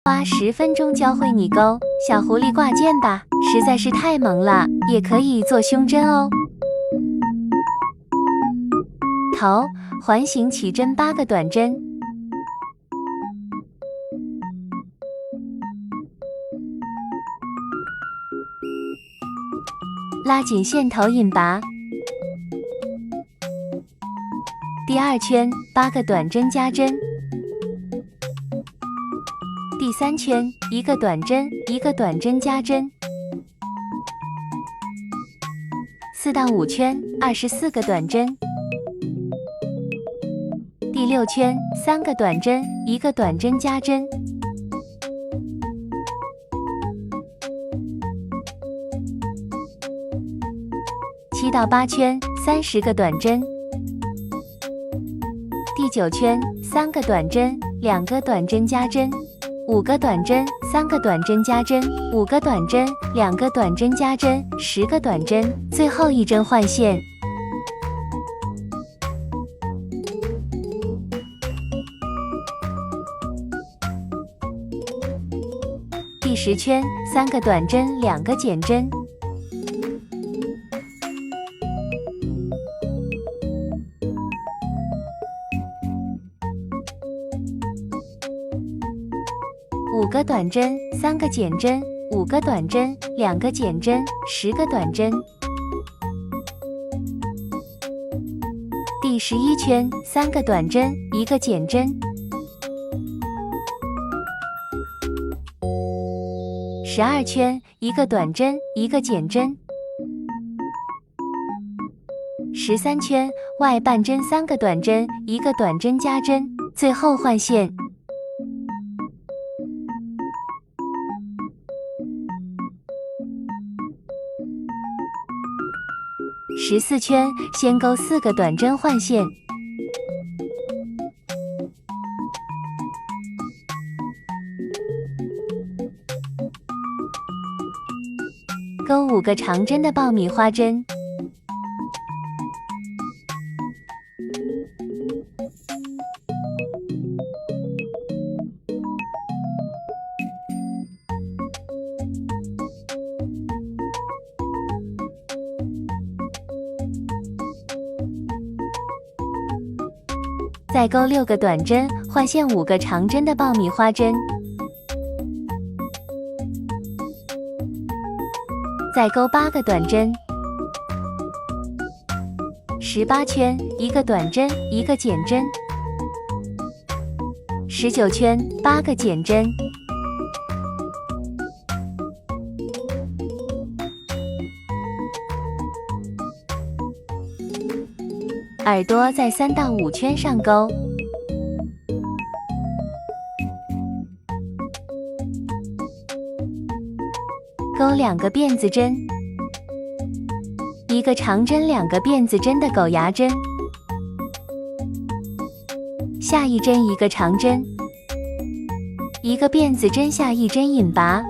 花10分钟教会你钩小狐狸挂件吧，实在是太萌了，也可以做胸针哦。头环形起针8个短针，拉紧线头引拔。第2圈8个短针加针。第3圈1个短针1个短针加针。4到5圈24个短针。第6圈3个短针1个短针加针。7到8圈30个短针。第9圈3个短针2个短针加针。5个短针3个短针加针，5个短针2个短针加针，10个短针，最后一针换线。第10圈3个短针2个减针。5个短针3个减针，5个短针2个减针，10个短针。第11圈3个短针1个减针。12圈1个短针1个减针。13圈外半针3个短针1个短针加针，最后换线。14圈先钩4个短针换线。钩5个长针的爆米花针。再钩6个短针，换线5个长针的爆米花针。再钩8个短针。18圈1个短针1个减针。19圈8个减针。耳朵在3到5圈上钩。钩2个辫子针，1个长针2个辫子针的狗牙针。下一针1个长针，1个辫子针下一针引拔。